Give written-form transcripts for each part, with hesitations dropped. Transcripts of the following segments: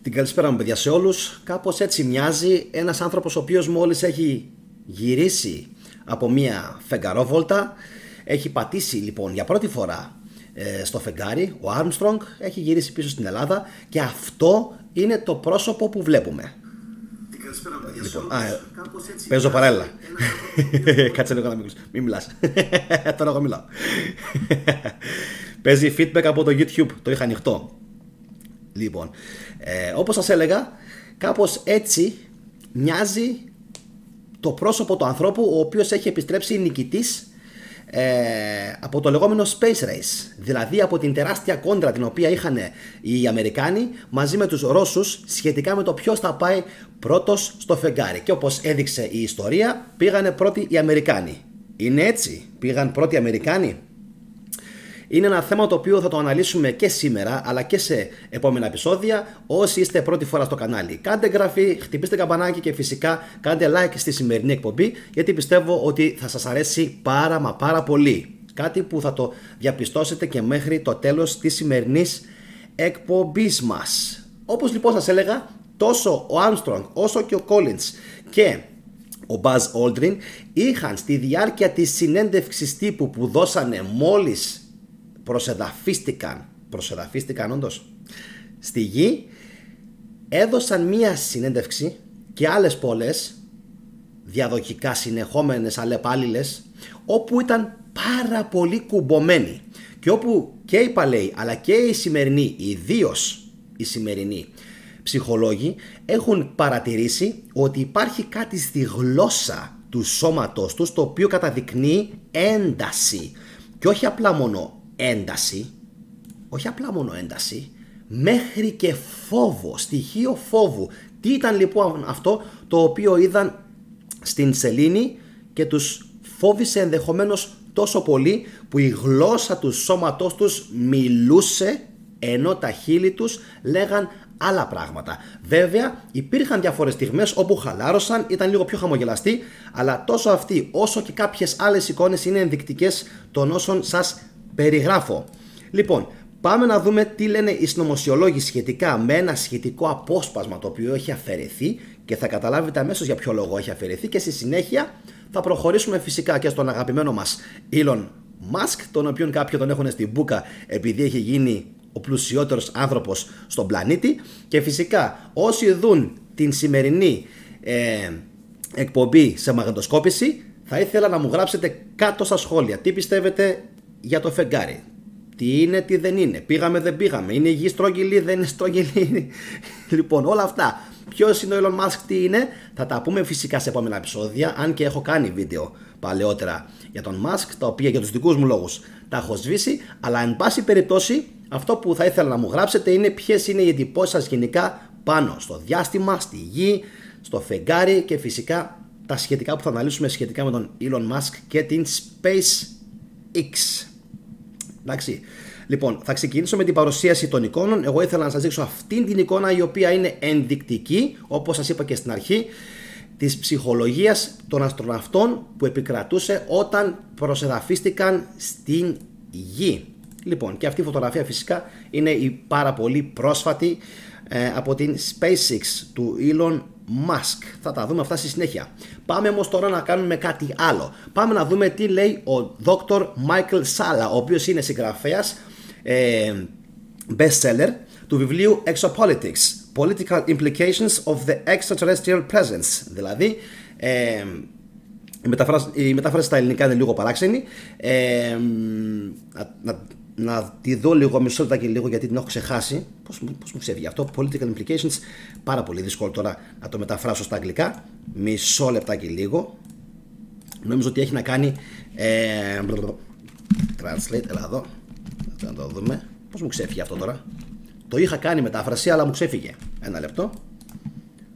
Την καλησπέρα μου, παιδιά, σε όλους. Κάπως έτσι μοιάζει ένας άνθρωπος ο οποίος μόλις έχει γυρίσει από μια φεγγαρόβολτα. Έχει πατήσει λοιπόν για πρώτη φορά στο φεγγάρι. Ο Armstrong έχει γυρίσει πίσω στην Ελλάδα και αυτό είναι το πρόσωπο που βλέπουμε. Την καλησπέρα μου, παιδιά, σε Λοιπόν, όλους. Κάπως έτσι παίζω παράλληλα. Κάτσε λίγο να μην μιλάς. Τώρα εγώ μιλάω. Παίζει feedback από το YouTube. Το είχα ανοιχτό. Λοιπόν, όπως σας έλεγα, κάπως έτσι μοιάζει το πρόσωπο του ανθρώπου ο οποίος έχει επιστρέψει νικητής από το λεγόμενο Space Race, δηλαδή από την τεράστια κόντρα την οποία είχαν οι Αμερικάνοι μαζί με τους Ρώσους σχετικά με το ποιος θα πάει πρώτος στο φεγγάρι. Και όπως έδειξε η ιστορία, πήγανε πρώτοι οι Αμερικάνοι. Είναι έτσι, πήγαν πρώτοι οι Αμερικάνοι. Είναι ένα θέμα το οποίο θα το αναλύσουμε και σήμερα αλλά και σε επόμενα επεισόδια. Όσοι είστε πρώτη φορά στο κανάλι, κάντε εγγραφή, χτυπήστε καμπανάκι και φυσικά κάντε like στη σημερινή εκπομπή, γιατί πιστεύω ότι θα σας αρέσει πάρα πολύ. Κάτι που θα το διαπιστώσετε και μέχρι το τέλος της σημερινής εκπομπής μας. Όπως λοιπόν σας έλεγα, τόσο ο Armstrong όσο και ο Collins και ο Buzz Aldrin είχαν στη διάρκεια της συνέντευξης τύπου που δώσανε μόλις προσεδαφίστηκαν όντως στη γη, έδωσαν μία συνέντευξη και άλλες πολλές διαδοχικά συνεχόμενες αλλεπάλληλες, όπου ήταν πάρα πολύ κουμπωμένοι και όπου και οι παλαιοί αλλά και οι σημερινοί, ιδίως οι σημερινοί ψυχολόγοι, έχουν παρατηρήσει ότι υπάρχει κάτι στη γλώσσα του σώματος τους το οποίο καταδεικνύει ένταση και όχι απλά μόνο ένταση, μέχρι και φόβο, στοιχείο φόβου. Τι ήταν λοιπόν αυτό το οποίο είδαν στην σελήνη και τους φόβησε ενδεχομένως τόσο πολύ που η γλώσσα του σώματός τους μιλούσε ενώ τα χείλη τους λέγαν άλλα πράγματα. Βέβαια υπήρχαν διάφορες στιγμές όπου χαλάρωσαν, ήταν λίγο πιο χαμογελαστοί, αλλά τόσο αυτή όσο και κάποιες άλλες εικόνες είναι ενδεικτικές των όσων σας περιγράφω. Λοιπόν, πάμε να δούμε τι λένε οι συνωμοσιολόγοι σχετικά με ένα σχετικό απόσπασμα το οποίο έχει αφαιρεθεί και θα καταλάβετε αμέσως για ποιο λόγο έχει αφαιρεθεί και στη συνέχεια θα προχωρήσουμε φυσικά και στον αγαπημένο μας Elon Musk, τον οποίον κάποιοι τον έχουν στην μπούκα επειδή έχει γίνει ο πλουσιότερος άνθρωπος στον πλανήτη, και φυσικά όσοι δουν την σημερινή εκπομπή σε μαγνητοσκόπηση θα ήθελα να μου γράψετε κάτω στα σχόλια τι πιστεύετε για το φεγγάρι. Τι είναι, τι δεν είναι. Πήγαμε, δεν πήγαμε. Είναι η γη στρόγγυλη, δεν είναι στρόγγυλη. Λοιπόν, όλα αυτά. Ποιος είναι ο Elon Musk, τι είναι, θα τα πούμε φυσικά σε επόμενα επεισόδια. Αν και έχω κάνει βίντεο παλαιότερα για τον Musk, τα οποία για τους δικούς μου λόγους τα έχω σβήσει. Αλλά εν πάση περιπτώσει, αυτό που θα ήθελα να μου γράψετε είναι ποιες είναι οι εντυπώσεις σας γενικά πάνω στο διάστημα, στη γη, στο φεγγάρι και φυσικά τα σχετικά που θα αναλύσουμε σχετικά με τον Elon Musk και την SpaceX. Εντάξει. Λοιπόν, θα ξεκινήσω με την παρουσίαση των εικόνων. Εγώ ήθελα να σας δείξω αυτήν την εικόνα η οποία είναι ενδεικτική, όπως σας είπα και στην αρχή, της ψυχολογίας των αστροναυτών που επικρατούσε όταν προσεδαφίστηκαν στην γη. Λοιπόν, και αυτή η φωτογραφία φυσικά είναι η πάρα πολύ πρόσφατη από την SpaceX του Elon Musk. Θα τα δούμε αυτά στη συνέχεια. Πάμε όμως τώρα να κάνουμε κάτι άλλο. Πάμε να δούμε τι λέει ο Dr. Michael Salla, ο οποίος είναι συγγραφέας best-seller του βιβλίου Exopolitics, Political Implications of the Extraterrestrial Presence. Δηλαδή η μετάφραση στα ελληνικά είναι λίγο παράξενη. Να τη δω λίγο, μισό λεπτάκι λίγο, γιατί την έχω ξεχάσει. Πώς μου ξέφυγε αυτό? Political implications. Πάρα πολύ δύσκολο τώρα να το μεταφράσω στα αγγλικά. Μισό λεπτάκι λίγο. Νομίζω ότι έχει να κάνει translate, έλα εδώ. Να το δούμε. Πώς μου ξέφυγε αυτό τώρα? Το είχα κάνει μετάφραση αλλά μου ξέφυγε. Ένα λεπτό.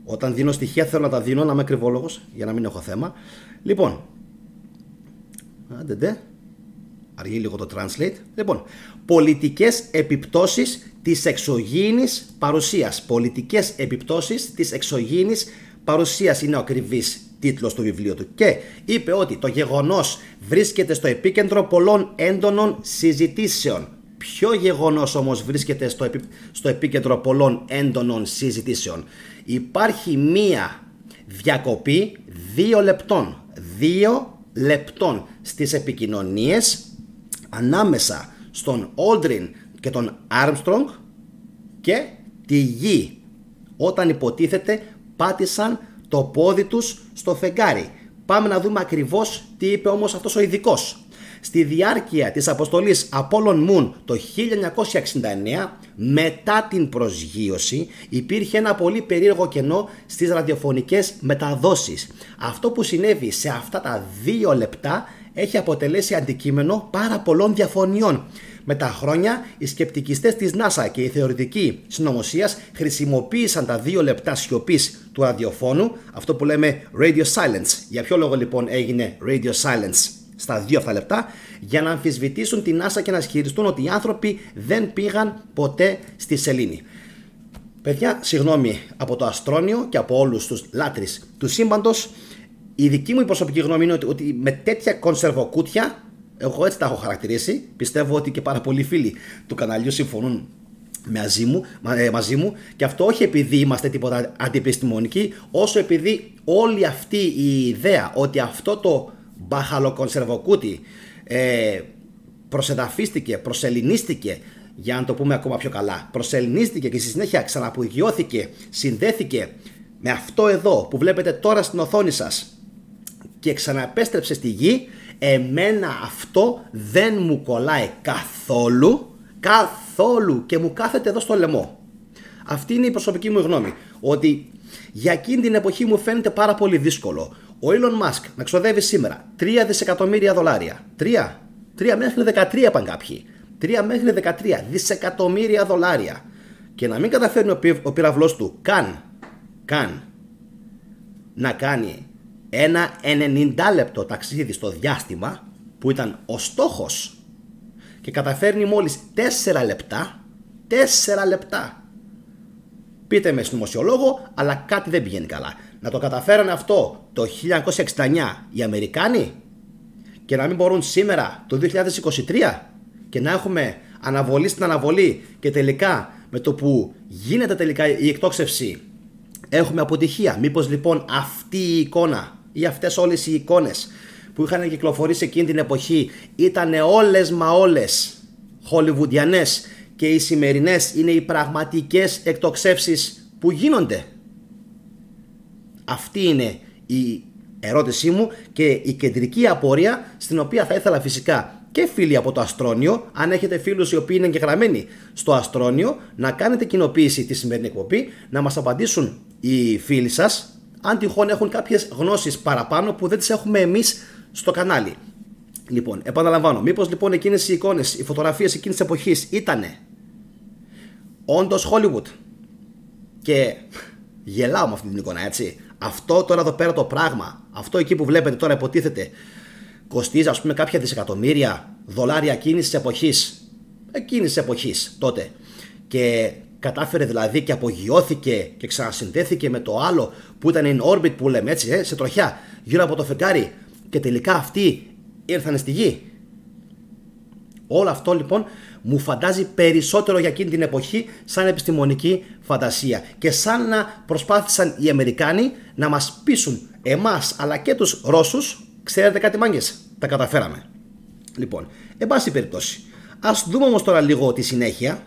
Όταν δίνω στοιχεία θέλω να τα δίνω, να είμαι ακριβόλογος για να μην έχω θέμα. Λοιπόν, αργεί λίγο το translate. Λοιπόν, πολιτικές επιπτώσεις της εξωγήινης παρουσίας. Πολιτικές επιπτώσεις της εξωγήινης παρουσίας είναι ο ακριβής τίτλος του βιβλίου του. Και είπε ότι το γεγονός βρίσκεται στο επίκεντρο πολλών έντονων συζητήσεων. Ποιο γεγονός όμως βρίσκεται στο επίκεντρο πολλών έντονων συζητήσεων? Υπάρχει μία διακοπή 2 λεπτών. 2 λεπτών στις επικοινωνίες ανάμεσα στον Aldrin και τον Armstrong και τη Γη, όταν υποτίθεται πάτησαν το πόδι τους στο φεγγάρι. Πάμε να δούμε ακριβώς τι είπε όμως αυτός ο ειδικός. Στη διάρκεια της αποστολής Apollon Moon το 1969, μετά την προσγείωση, υπήρχε ένα πολύ περίεργο κενό στις ραδιοφωνικές μεταδόσεις. Αυτό που συνέβη σε αυτά τα 2 λεπτά έχει αποτελέσει αντικείμενο πάρα πολλών διαφωνιών. Με τα χρόνια, οι σκεπτικιστές της NASA και οι θεωρητικοί συνωμοσίας χρησιμοποίησαν τα 2 λεπτά σιωπής του ραδιοφώνου, αυτό που λέμε radio silence. Για ποιο λόγο λοιπόν έγινε radio silence στα 2 αυτά λεπτά? Για να αμφισβητήσουν την NASA και να ισχυριστούν ότι οι άνθρωποι δεν πήγαν ποτέ στη σελήνη. Παιδιά, συγγνώμη από το αστρόνιο και από όλους τους λάτρεις του σύμπαντος. Η δική μου προσωπική γνώμη είναι ότι με τέτοια κονσερβοκούτια, εγώ έτσι τα έχω χαρακτηρίσει, πιστεύω ότι και πάρα πολλοί φίλοι του καναλιού συμφωνούν μαζί μου, και αυτό όχι επειδή είμαστε τίποτα αντιεπιστημονικοί, όσο επειδή όλη αυτή η ιδέα ότι αυτό το μπαχαλοκονσερβοκούτι προσεδαφίστηκε, προσελληνίστηκε, για να το πούμε ακόμα πιο καλά, προσελληνίστηκε και στη συνέχεια ξαναπογειώθηκε, συνδέθηκε με αυτό εδώ που βλέπετε τώρα στην οθόνη σας και ξαναεπέστρεψε στη Γη, εμένα αυτό δεν μου κολλάει καθόλου και μου κάθεται εδώ στο λαιμό. Αυτή είναι η προσωπική μου γνώμη, ότι για εκείνη την εποχή μου φαίνεται πάρα πολύ δύσκολο ο Elon Musk να ξοδεύει σήμερα 3 δισεκατομμύρια δολάρια, 3 μέχρι 13 παν κάποιοι, 3 μέχρι 13 δισεκατομμύρια δολάρια, και να μην καταφέρνει ο πυραυλός του καν να κάνει ένα 90 λεπτό ταξίδι στο διάστημα που ήταν ο στόχος, και καταφέρνει μόλις 4 λεπτά. Πείτε με συνωμοσιολόγο, αλλά κάτι δεν πηγαίνει καλά. Να το καταφέρανε αυτό το 1969 οι Αμερικάνοι και να μην μπορούν σήμερα το 2023 και να έχουμε αναβολή στην αναβολή, και τελικά με το που γίνεται τελικά η εκτόξευση έχουμε αποτυχία. Μήπως λοιπόν αυτή η εικόνα ή αυτές όλες οι εικόνες που είχαν κυκλοφορήσει εκείνη την εποχή ήταν όλες μα όλες χολιβουντιανές και οι σημερινές είναι οι πραγματικές εκτοξεύσεις που γίνονται? Αυτή είναι η ερώτησή μου και η κεντρική απορία, στην οποία θα ήθελα φυσικά και φίλοι από το Αστρόνιο, αν έχετε φίλους οι οποίοι είναι εγγεγραμμένοι στο Αστρόνιο, να κάνετε κοινοποίηση τη σημερινή εκπομπή, να μας απαντήσουν οι φίλοι σας, αν τυχόν έχουν κάποιες γνώσεις παραπάνω που δεν τις έχουμε εμείς στο κανάλι. Λοιπόν, επαναλαμβάνω, μήπως λοιπόν εκείνες οι εικόνες, οι φωτογραφίες εκείνης της εποχής ήτανε όντως Hollywood? Και γελάω με αυτή την εικόνα, έτσι. Αυτό τώρα εδώ πέρα το πράγμα, αυτό εκεί που βλέπετε τώρα υποτίθεται κοστίζει ας πούμε κάποια δισεκατομμύρια δολάρια εκείνης της εποχής τότε, και κατάφερε δηλαδή και απογειώθηκε και ξανασυνδέθηκε με το άλλο που ήταν in orbit που λέμε, έτσι, σε τροχιά γύρω από το φεγγάρι, και τελικά αυτοί ήρθαν στη Γη. Όλο αυτό λοιπόν μου φαντάζει περισσότερο για εκείνη την εποχή σαν επιστημονική φαντασία, και σαν να προσπάθησαν οι Αμερικάνοι να μας πείσουν εμάς αλλά και τους Ρώσους, ξέρετε κάτι μάγκες, τα καταφέραμε. Λοιπόν, εν πάση περιπτώσει, ας δούμε όμως τώρα λίγο τη συνέχεια,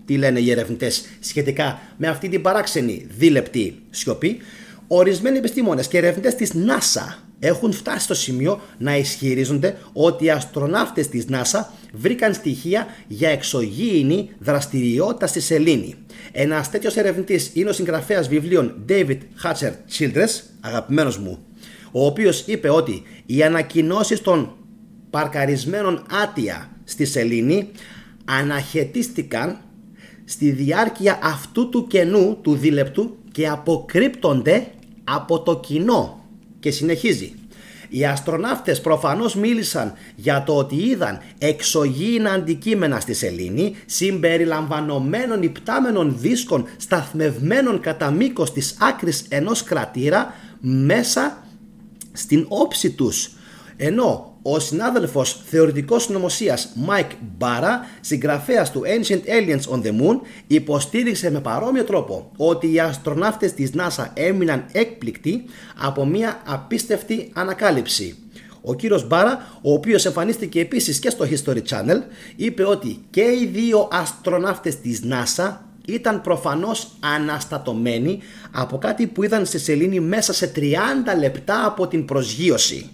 τι λένε οι ερευνητές σχετικά με αυτή την παράξενη δίλεπτη σιωπή. Ορισμένοι επιστήμονες και ερευνητές της NASA έχουν φτάσει στο σημείο να ισχυρίζονται ότι οι αστροναύτες της NASA βρήκαν στοιχεία για εξωγήινη δραστηριότητα στη σελήνη. Ένας τέτοιος ερευνητής είναι ο συγγραφέας βιβλίων David Hatcher Childress, αγαπημένος μου, ο οποίος είπε ότι οι ανακοινώσεις των παρκαρισμένων άτια στη σελήνη αναχαιτίστηκαν στη διάρκεια αυτού του κενού του δίλεπτου και αποκρύπτονται από το κοινό. Και συνεχίζει. Οι αστροναύτες προφανώς μίλησαν για το ότι είδαν εξωγήινα αντικείμενα στη σελήνη, συμπεριλαμβανομένων υπτάμενων δίσκων σταθμευμένων κατά μήκος της άκρης ενός κρατήρα μέσα στην όψη τους. Ενώ ο συνάδελφος θεωρητικός συνωμοσίας Mike Barra, συγγραφέας του Ancient Aliens on the Moon, υποστήριξε με παρόμοιο τρόπο ότι οι αστροναύτες της NASA έμειναν έκπληκτοι από μια απίστευτη ανακάλυψη. Ο κύριος Μπάρα, ο οποίος εμφανίστηκε επίσης και στο History Channel, είπε ότι και οι δύο αστροναύτες της NASA ήταν προφανώς αναστατωμένοι από κάτι που είδαν στη σελήνη μέσα σε 30 λεπτά από την προσγείωση.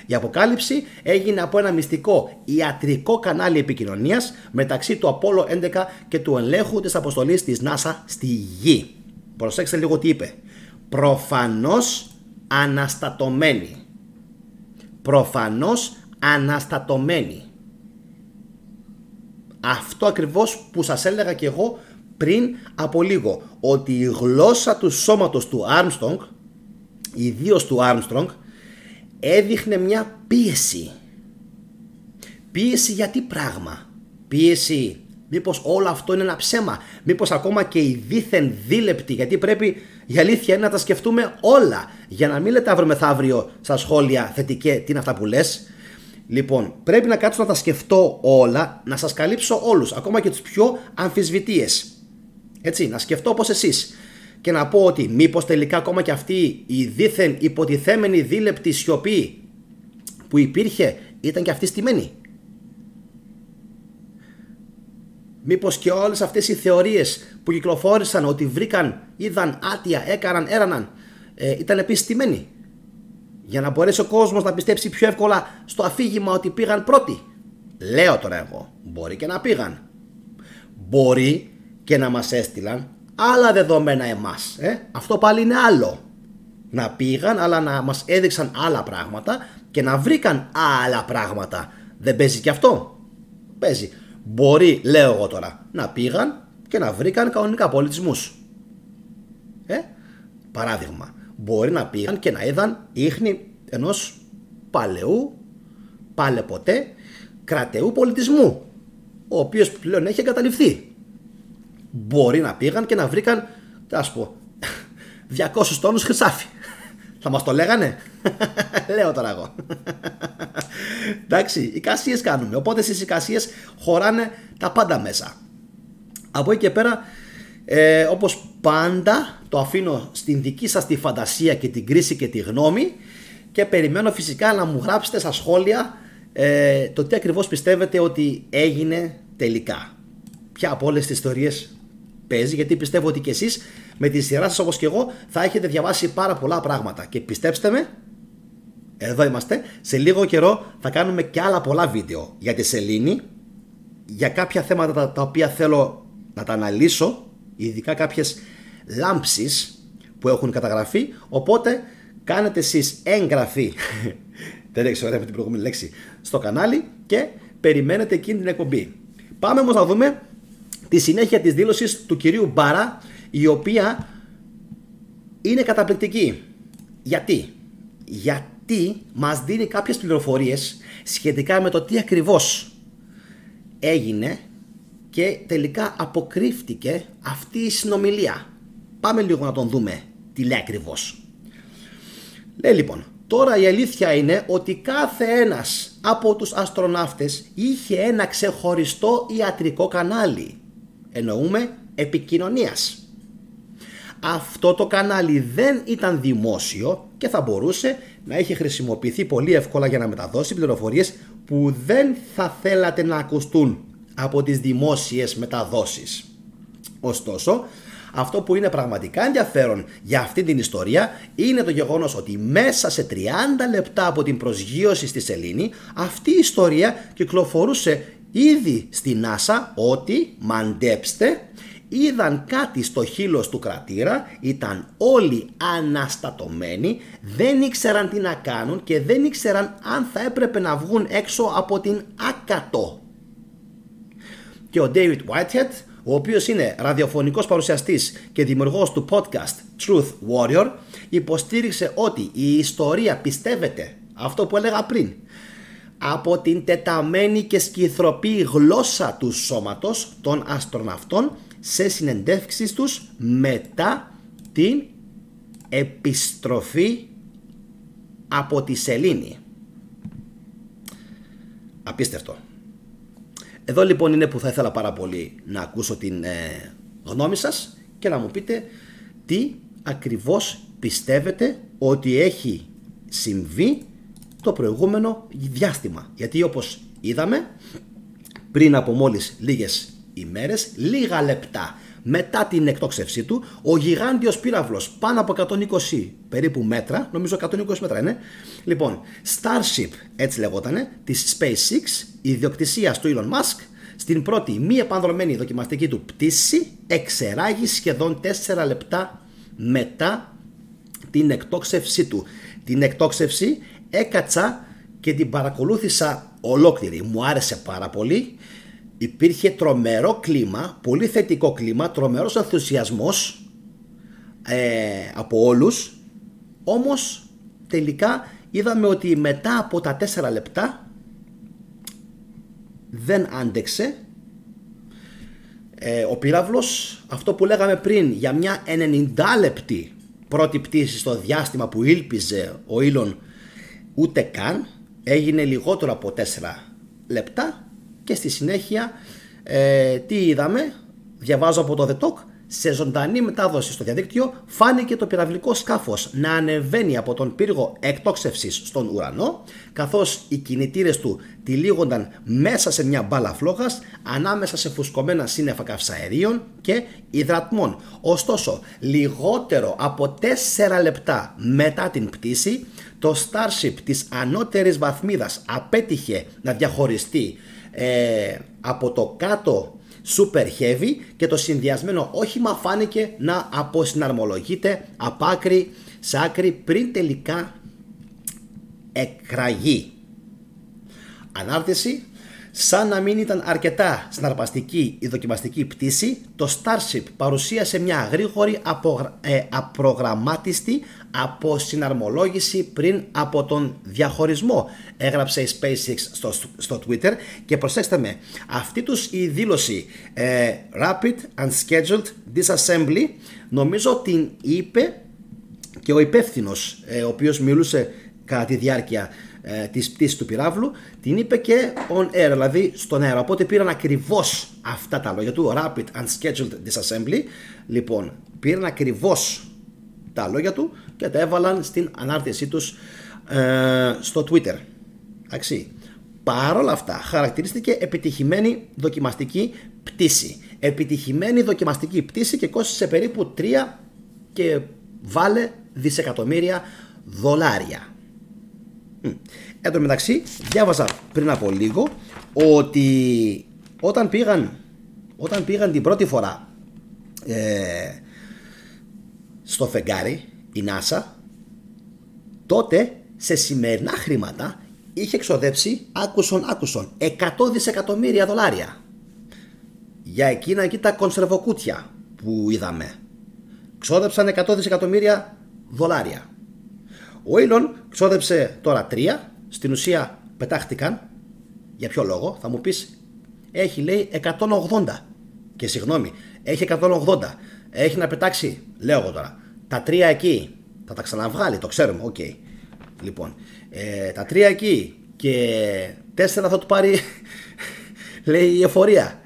Η αποκάλυψη έγινε από ένα μυστικό ιατρικό κανάλι επικοινωνίας μεταξύ του Απόλλω 11 και του ελέγχου της αποστολής της NASA στη Γη. Προσέξτε λίγο τι είπε. Προφανώς αναστατωμένοι. Προφανώς αναστατωμένοι. Αυτό ακριβώς που σας έλεγα και εγώ πριν από λίγο, ότι η γλώσσα του σώματος του Armstrong, ιδίως του Armstrong, έδειχνε μια πίεση. Πίεση για τι πράγμα? Πίεση, μήπως όλο αυτό είναι ένα ψέμα? Μήπως ακόμα και οι δίθεν δίλεπτοι? Γιατί πρέπει, η αλήθεια είναι να τα σκεφτούμε όλα, για να μην λέτε αύριο μεθαύριο στα σχόλια θετικέ τι είναι αυτά που λες. Λοιπόν, πρέπει να κάτσω να τα σκεφτώ όλα, να σας καλύψω όλους, ακόμα και τους πιο αμφισβητείες. Έτσι, να σκεφτώ όπως εσείς και να πω ότι μήπως τελικά ακόμα και αυτή η δίθεν υποτιθέμενη δίλεπτη σιωπή που υπήρχε ήταν και αυτή στημένη. Μήπως και όλες αυτές οι θεωρίες που κυκλοφόρησαν ότι βρήκαν, είδαν άτια, έκαναν, έραναν, ήταν επίσης στημένοι, για να μπορέσει ο κόσμος να πιστέψει πιο εύκολα στο αφήγημα ότι πήγαν πρώτοι. Λέω τώρα εγώ, μπορεί και να πήγαν. Μπορεί και να μας έστειλαν άλλα δεδομένα εμάς. Αυτό πάλι είναι άλλο. Να πήγαν, αλλά να μας έδειξαν άλλα πράγματα και να βρήκαν άλλα πράγματα. Δεν παίζει και αυτό? Παίζει. Μπορεί, λέω εγώ τώρα, να πήγαν και να βρήκαν κανονικά πολιτισμούς. Παράδειγμα, μπορεί να πήγαν και να είδαν ίχνη ενός παλαιού, παλαιποτέ, κρατεού πολιτισμού, ο οποίος πλέον έχει εγκαταλειφθεί. Μπορεί να πήγαν και να βρήκαν, ας πω, 200 τόνους χρυσάφι. Θα μας το λέγανε? Λέω τώρα εγώ. Εντάξει, εικασίες κάνουμε, οπότε στις εικασίες χωράνε τα πάντα μέσα. Από εκεί και πέρα, όπως πάντα, το αφήνω στην δική σας τη φαντασία και την κρίση και τη γνώμη, και περιμένω φυσικά να μου γράψετε στα σχόλια το τι ακριβώς πιστεύετε ότι έγινε τελικά. Ποια από όλες τις ιστορίες παίζει, γιατί πιστεύω ότι και εσείς με τη σειρά σας, όπως και εγώ, θα έχετε διαβάσει πάρα πολλά πράγματα. Και πιστέψτε με, εδώ είμαστε, σε λίγο καιρό θα κάνουμε και άλλα πολλά βίντεο για τη σελήνη, για κάποια θέματα τα οποία θέλω να τα αναλύσω, ειδικά κάποιες λάμψεις που έχουν καταγραφεί, οπότε κάνετε εσείς εγγραφή δεν έξω ωραία με την προηγούμενη λέξη στο κανάλι και περιμένετε εκείνη την εκπομπή. Πάμε όμως να δούμε τη συνέχεια της δήλωσης του κυρίου Μπάρα, η οποία είναι καταπληκτική. Γιατί μας δίνει κάποιες πληροφορίες σχετικά με το τι ακριβώς έγινε και τελικά αποκρύφτηκε αυτή η συνομιλία. Πάμε λίγο να τον δούμε τι λέει ακριβώς. Λέει λοιπόν, τώρα η αλήθεια είναι ότι κάθε ένας από τους αστροναύτες είχε ένα ξεχωριστό ιατρικό κανάλι. Εννοούμε επικοινωνίας. Αυτό το κανάλι δεν ήταν δημόσιο και θα μπορούσε να έχει χρησιμοποιηθεί πολύ εύκολα για να μεταδώσει πληροφορίες που δεν θα θέλατε να ακουστούν από τις δημόσιες μεταδόσεις. Ωστόσο, αυτό που είναι πραγματικά ενδιαφέρον για αυτή την ιστορία είναι το γεγονός ότι μέσα σε 30 λεπτά από την προσγείωση στη σελήνη αυτή η ιστορία κυκλοφορούσε ήδη στη NASA ότι, μαντέψτε, είδαν κάτι στο χείλος του κρατήρα, ήταν όλοι αναστατωμένοι, δεν ήξεραν τι να κάνουν και δεν ήξεραν αν θα έπρεπε να βγουν έξω από την άκατο. Και ο David Whitehead, ο οποίος είναι ραδιοφωνικός παρουσιαστής και δημιουργός του podcast Truth Warrior, υποστήριξε ότι η ιστορία πιστεύεται, αυτό που έλεγα πριν, από την τεταμένη και σκυθροπή γλώσσα του σώματος των αστροναυτών σε συνεντεύξεις τους μετά την επιστροφή από τη σελήνη. Απίστευτο. Εδώ λοιπόν είναι που θα ήθελα πάρα πολύ να ακούσω την γνώμη σας και να μου πείτε τι ακριβώς πιστεύετε ότι έχει συμβεί το προηγούμενο διάστημα. Γιατί όπως είδαμε, πριν από μόλις λίγες ημέρες, λίγα λεπτά μετά την εκτόξευσή του, ο γιγάντιος πύραυλος πάνω από 120 περίπου μέτρα, νομίζω 120 μέτρα είναι, λοιπόν, Starship, έτσι λεγότανε, της SpaceX, ιδιοκτησίας του Elon Musk, στην πρώτη μη επανδρωμένη δοκιμαστική του πτήση, εξεράγει σχεδόν 4 λεπτά μετά την εκτόξευσή του. Την εκτόξευση έκατσα και την παρακολούθησα ολόκληρη. Μου άρεσε πάρα πολύ. Υπήρχε τρομερό κλίμα, πολύ θετικό κλίμα, τρομερός ενθουσιασμός από όλους. Όμως τελικά είδαμε ότι μετά από τα 4 λεπτά δεν άντεξε ο πύραυλος. Αυτό που λέγαμε πριν για μια 90 λεπτή πρώτη πτήση στο διάστημα που ήλπιζε ο Elon, ούτε καν, έγινε λιγότερο από 4 λεπτά. Και στη συνέχεια τι είδαμε, διαβάζω από το The Talk, σε ζωντανή μετάδοση στο διαδίκτυο φάνηκε το πυραυλικό σκάφος να ανεβαίνει από τον πύργο εκτόξευσης στον ουρανό, καθώς οι κινητήρες του τυλίγονταν μέσα σε μια μπάλα φλόγας ανάμεσα σε φουσκωμένα σύννεφα καυσαερίων και υδρατμών. Ωστόσο, λιγότερο από 4 λεπτά μετά την πτήση, το Starship της ανώτερης βαθμίδας απέτυχε να διαχωριστεί από το κάτω Super Heavy και το συνδυασμένο όχημα φάνηκε να αποσυναρμολογείται από άκρη σε άκρη πριν τελικά εκραγεί. Ανάρτηση: σαν να μην ήταν αρκετά συναρπαστική η δοκιμαστική πτήση, το Starship παρουσίασε μια γρήγορη απρογραμμάτιστη αποσυναρμολόγηση πριν από τον διαχωρισμό, έγραψε η SpaceX στο Twitter. Και προσέξτε με, αυτή τους η δήλωση Rapid Unscheduled Disassembly νομίζω την είπε και ο υπεύθυνος ο οποίος μιλούσε κατά τη διάρκεια της πτήσης του πυράβλου, την είπε και on air, δηλαδή στον αέρα. Οπότε πήραν ακριβώς αυτά τα λόγια του, Rapid Unscheduled Disassembly. Λοιπόν, πήραν ακριβώς τα λόγια του και τα έβαλαν στην ανάρτησή τους στο Twitter. Εντάξει. Παρ' όλα αυτά χαρακτηρίστηκε επιτυχημένη δοκιμαστική πτήση. Επιτυχημένη δοκιμαστική πτήση και κόστισε περίπου 3 και βάλε δισεκατομμύρια δολάρια. Εν τω μεταξύ, διάβαζα πριν από λίγο ότι όταν πήγαν την πρώτη φορά στο φεγγάρι η NASA, τότε σε σημερινά χρήματα είχε εξοδέψει, άκουσον, 100 δισεκατομμύρια δολάρια για εκείνα εκεί τα κονσερβοκούτια που είδαμε. Ξόδεψαν 100 δισεκατομμύρια δολάρια. Ο Elon ξόδεψε τώρα 3, στην ουσία πετάχτηκαν. Για ποιο λόγο, θα μου πεις? Έχει, λέει, 180. Και συγγνώμη, έχει 180. Έχει να πετάξει, λέω εγώ τώρα, τα 3 εκεί. Θα τα ξαναβγάλει, το ξέρουμε, οκ. Λοιπόν, τα 3 εκεί και 4 θα του πάρει, λέει, η εφορία.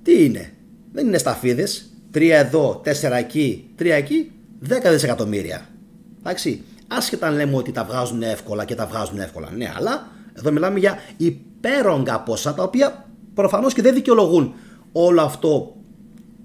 Τι είναι? Δεν είναι σταφίδες. 3 εδώ, 4 εκεί, 3 εκεί, 10 δισεκατομμύρια. Εντάξει. Άσχετα αν λέμε ότι τα βγάζουν εύκολα και τα βγάζουν εύκολα. Ναι, αλλά εδώ μιλάμε για υπέρογκα ποσά, τα οποία προφανώς και δεν δικαιολογούν όλο αυτό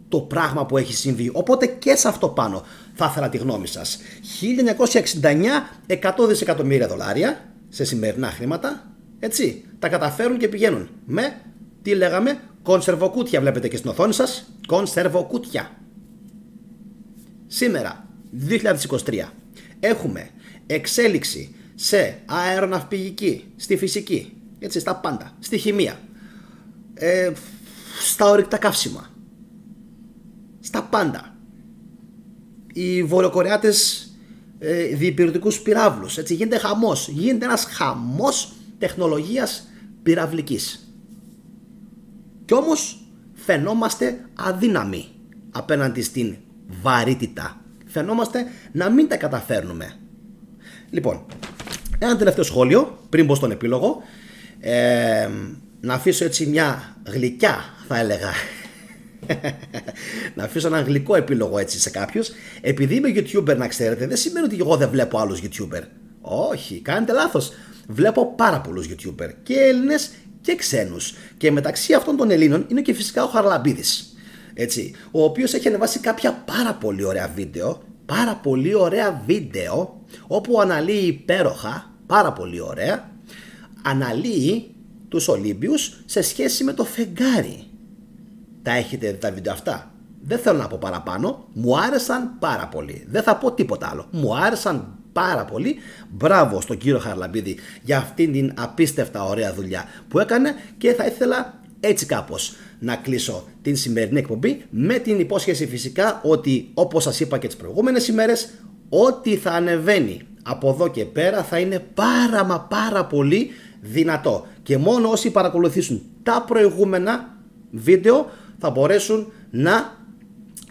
το πράγμα που έχει συμβεί. Οπότε και σε αυτό πάνω θα ήθελα τη γνώμη σας. 1969, 100 δισεκατομμύρια δολάρια σε σημερινά χρήματα, έτσι, τα καταφέρουν και πηγαίνουν με, τι λέγαμε, κονσερβοκούτια. Βλέπετε και στην οθόνη σας, κονσερβοκούτια. Σήμερα, 2023, έχουμε εξέλιξη σε αεροναυπηγική, στη φυσική, έτσι, στα πάντα, στη χημεία, στα ορυκτά καύσιμα, στα πάντα. Οι Βορειοκορεάτες διυπηρετικούς πυράβλους, έτσι, γίνεται χαμός, γίνεται ένας χαμός τεχνολογίας πυραυλικής. Κι όμως φαινόμαστε αδύναμοι απέναντι στην βαρύτητα. Φαινόμαστε να μην τα καταφέρνουμε. Λοιπόν, ένα τελευταίο σχόλιο πριν μπω στον επίλογο. να αφήσω έτσι μια γλυκιά, θα έλεγα, να αφήσω έναν γλυκό επίλογο έτσι σε κάποιους. Επειδή είμαι YouTuber, να ξέρετε, δεν σημαίνει ότι εγώ δεν βλέπω άλλους YouTuber. Όχι, κάνετε λάθος. Βλέπω πάρα πολλούς YouTuber, και Έλληνες και ξένους. Και μεταξύ αυτών των Ελλήνων είναι και φυσικά ο Χαραλαμπίδης, έτσι, ο οποίος έχει ανεβάσει κάποια πάρα πολύ ωραία βίντεο. Πάρα πολύ ωραία βίντεο, όπου αναλύει υπέροχα, πάρα πολύ ωραία, αναλύει τους Ολύμπιους σε σχέση με το φεγγάρι. Τα έχετε δει τα βίντεο αυτά? Δεν θέλω να πω παραπάνω. Μου άρεσαν πάρα πολύ. Δεν θα πω τίποτα άλλο. Μου άρεσαν πάρα πολύ. Μπράβο στον κύριο Χαραλαμπίδη για αυτήν την απίστευτα ωραία δουλειά που έκανε, και θα ήθελα έτσι κάπως να κλείσω την σημερινή εκπομπή, με την υπόσχεση φυσικά ότι, όπως σας είπα και τις προηγούμενες ημέρες, ό,τι θα ανεβαίνει από εδώ και πέρα θα είναι πάρα πολύ δυνατό, και μόνο όσοι παρακολουθήσουν τα προηγούμενα βίντεο θα μπορέσουν να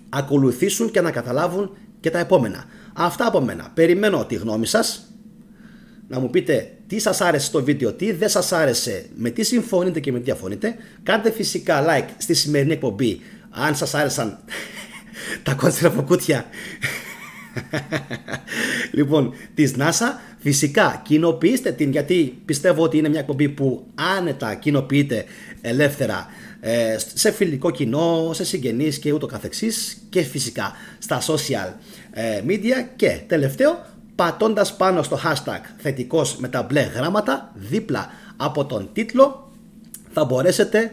ακολουθήσουν και να καταλάβουν και τα επόμενα. Αυτά από μένα. Περιμένω τη γνώμη σας, να μου πείτε τι σας άρεσε στο βίντεο, τι δεν σας άρεσε, με τι συμφωνείτε και με τι διαφωνείτε. Κάντε φυσικά like στη σημερινή εκπομπή αν σας άρεσαν τα κονσερβοκούτια λοιπόν της NASA. Φυσικά κοινοποιήστε την, γιατί πιστεύω ότι είναι μια εκπομπή που άνετα κοινοποιείται ελεύθερα σε φιλικό κοινό, σε συγγενείς και ούτω καθεξής, και φυσικά στα social media. Και τελευταίο, πατώντας πάνω στο hashtag θετικός με τα μπλε γράμματα δίπλα από τον τίτλο, θα μπορέσετε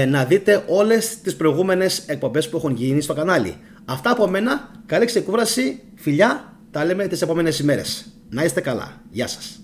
να δείτε όλες τις προηγούμενες εκπομπές που έχουν γίνει στο κανάλι. Αυτά από μένα. Καλή ξεκούραση, φιλιά, τα λέμε τις επόμενες ημέρες. Να είστε καλά. Γεια σας.